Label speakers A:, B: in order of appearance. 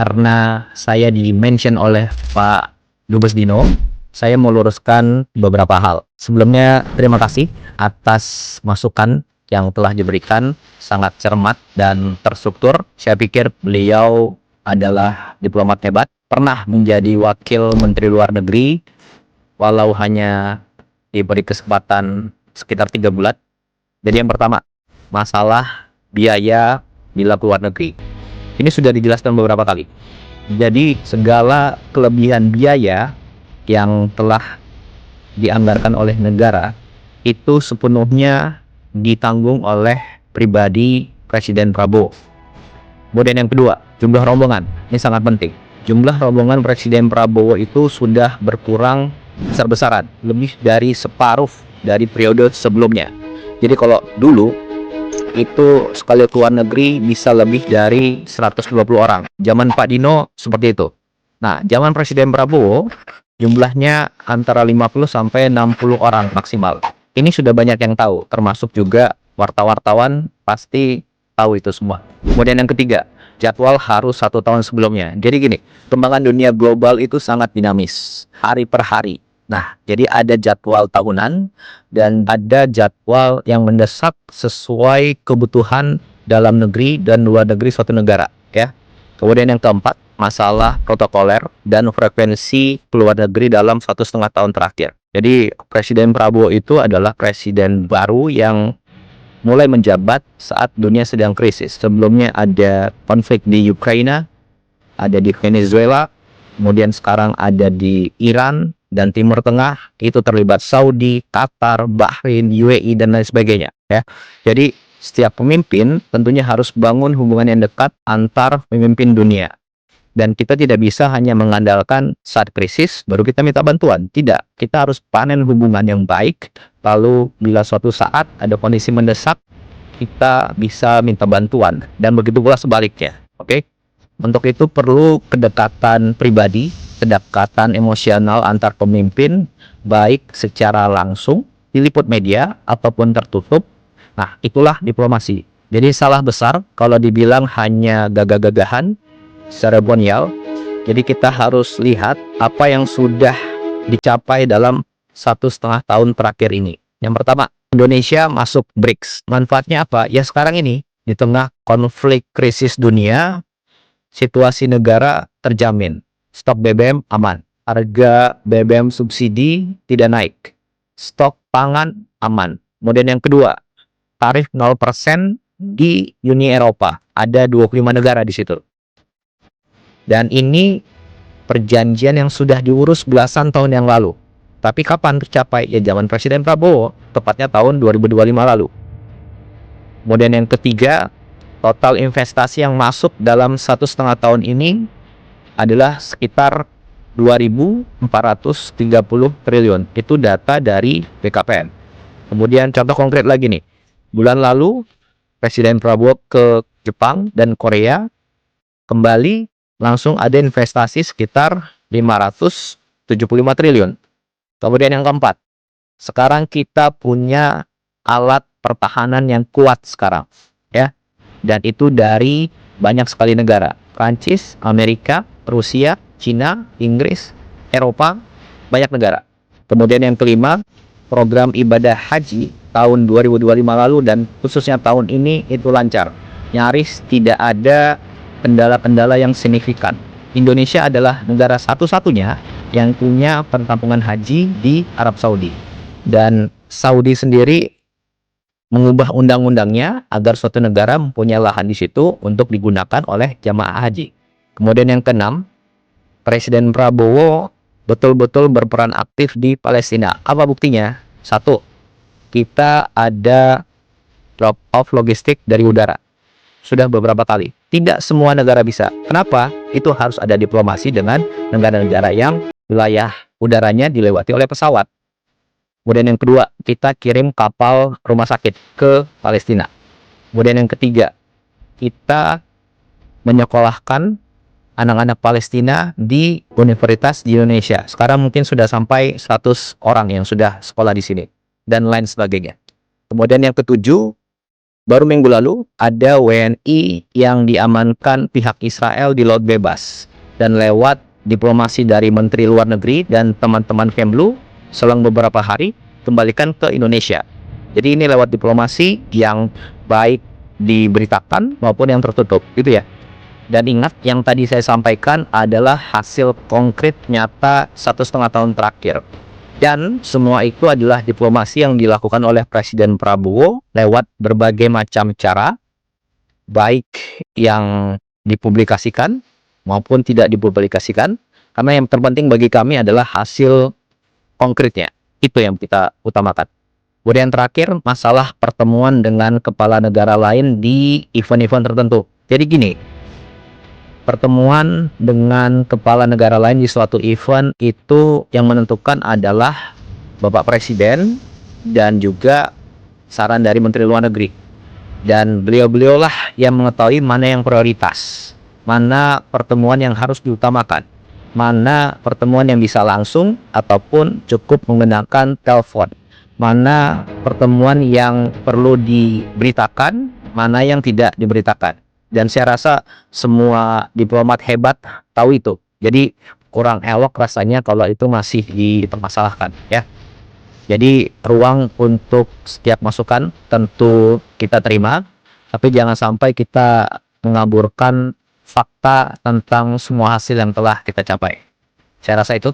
A: Karena saya di-mention oleh Pak Dubes Dino, saya mau luruskan beberapa hal. Sebelumnya, terima kasih atas masukan yang telah diberikan, sangat cermat dan terstruktur. Saya pikir beliau adalah diplomat hebat, pernah menjadi wakil Menteri Luar Negeri, walau hanya diberi kesempatan sekitar 3 bulan. Jadi yang pertama, masalah biaya bila keluar negeri. Ini sudah dijelaskan beberapa kali. Jadi segala kelebihan biaya yang telah dianggarkan oleh negara itu sepenuhnya ditanggung oleh pribadi Presiden Prabowo. Kemudian yang kedua, jumlah rombongan. Ini sangat penting. Jumlah rombongan Presiden Prabowo itu sudah berkurang besar-besaran, lebih dari separuh dari periode sebelumnya. Jadi kalau dulu itu sekali keluar negeri bisa lebih dari 120 orang. Zaman Pak Dino seperti itu. Nah, zaman Presiden Prabowo jumlahnya antara 50 sampai 60 orang maksimal. Ini sudah banyak yang tahu, termasuk juga wartawan pasti tahu itu semua. Kemudian yang ketiga, jadwal harus 1 tahun sebelumnya. Jadi gini, perkembangan dunia global itu sangat dinamis, hari per hari. Nah, jadi ada jadwal tahunan dan ada jadwal yang mendesak sesuai kebutuhan dalam negeri dan luar negeri suatu negara, ya. Kemudian yang keempat, masalah protokoler dan frekuensi keluar negeri dalam 1,5 tahun terakhir. Jadi Presiden Prabowo itu adalah presiden baru yang mulai menjabat saat dunia sedang krisis. Sebelumnya ada konflik di Ukraina, ada di Venezuela, kemudian sekarang ada di Iran dan Timur Tengah, itu terlibat Saudi, Qatar, Bahrain, UAE, dan lain sebagainya, ya. Jadi setiap pemimpin tentunya harus bangun hubungan yang dekat antar pemimpin dunia. Dan kita tidak bisa hanya mengandalkan saat krisis baru kita minta bantuan. Tidak, kita harus panen hubungan yang baik. Lalu bila suatu saat ada kondisi mendesak, kita bisa minta bantuan. Dan begitu pula sebaliknya, oke? Untuk itu perlu kedekatan pribadi, kedekatan emosional antar pemimpin, baik secara langsung, diliput media, ataupun tertutup. Nah, itulah diplomasi. Jadi salah besar kalau dibilang hanya gagah-gagahan, seremonial. Jadi kita harus lihat apa yang sudah dicapai dalam 1,5 tahun terakhir ini. Yang pertama, Indonesia masuk BRICS. Manfaatnya apa? Ya sekarang ini, di tengah konflik krisis dunia, situasi negara terjamin. Stok BBM aman. Harga BBM subsidi tidak naik. Stok pangan aman. Kemudian yang kedua, tarif 0% di Uni Eropa. Ada 25 negara di situ. Dan ini perjanjian yang sudah diurus belasan tahun yang lalu. Tapi kapan tercapai? Ya zaman Presiden Prabowo, tepatnya tahun 2025 lalu. Kemudian yang ketiga, total investasi yang masuk dalam 1,5 tahun ini adalah sekitar 2.430 triliun. Itu data dari BKPM. Kemudian contoh konkret lagi nih. Bulan lalu, Presiden Prabowo ke Jepang dan Korea, kembali langsung ada investasi sekitar 575 triliun. Kemudian yang keempat, sekarang kita punya alat pertahanan yang kuat sekarang, ya. Dan itu dari banyak sekali negara. Prancis, Amerika, Rusia, Cina, Inggris, Eropa, banyak negara. Kemudian yang kelima, program ibadah haji tahun 2025 lalu dan khususnya tahun ini itu lancar. Nyaris tidak ada kendala-kendala yang signifikan. Indonesia adalah negara satu-satunya yang punya perkampungan haji di Arab Saudi. Dan Saudi sendiri mengubah undang-undangnya agar suatu negara mempunyai lahan di situ untuk digunakan oleh jamaah haji. Kemudian yang keenam, Presiden Prabowo betul-betul berperan aktif di Palestina. Apa buktinya? Satu, kita ada drop off logistik dari udara. Sudah beberapa kali. Tidak semua negara bisa. Kenapa? Itu harus ada diplomasi dengan negara-negara yang wilayah udaranya dilewati oleh pesawat. Kemudian yang kedua, kita kirim kapal rumah sakit ke Palestina. Kemudian yang ketiga, kita menyekolahkan anak-anak Palestina di universitas di Indonesia. Sekarang mungkin sudah sampai 100 orang yang sudah sekolah di sini. Dan lain sebagainya. Kemudian yang ketujuh, Baru minggu lalu ada WNI yang diamankan pihak Israel di Laut Bebas, dan lewat diplomasi dari Menteri Luar Negeri dan teman-teman Kemlu selang beberapa hari kembalikan ke Indonesia. Jadi ini lewat diplomasi yang baik diberitakan maupun yang tertutup, gitu ya. Dan ingat, yang tadi saya sampaikan adalah hasil konkret nyata 1,5 tahun terakhir. Dan semua itu adalah diplomasi yang dilakukan oleh Presiden Prabowo lewat berbagai macam cara, baik yang dipublikasikan maupun tidak dipublikasikan. Karena yang terpenting bagi kami adalah hasil konkretnya. Itu yang kita utamakan. Kemudian terakhir, masalah pertemuan dengan kepala negara lain di event-event tertentu. Jadi gini, pertemuan dengan kepala negara lain di suatu event itu yang menentukan adalah Bapak Presiden dan juga saran dari Menteri Luar Negeri. Dan beliau-beliaulah yang mengetahui mana yang prioritas, mana pertemuan yang harus diutamakan, mana pertemuan yang bisa langsung ataupun cukup menggunakan telepon, mana pertemuan yang perlu diberitakan, mana yang tidak diberitakan. Dan saya rasa semua diplomat hebat tahu itu. Jadi kurang elok rasanya kalau itu masih dipermasalahkan, ya. Jadi ruang untuk setiap masukan tentu kita terima, tapi jangan sampai kita mengaburkan fakta tentang semua hasil yang telah kita capai. Saya rasa itu.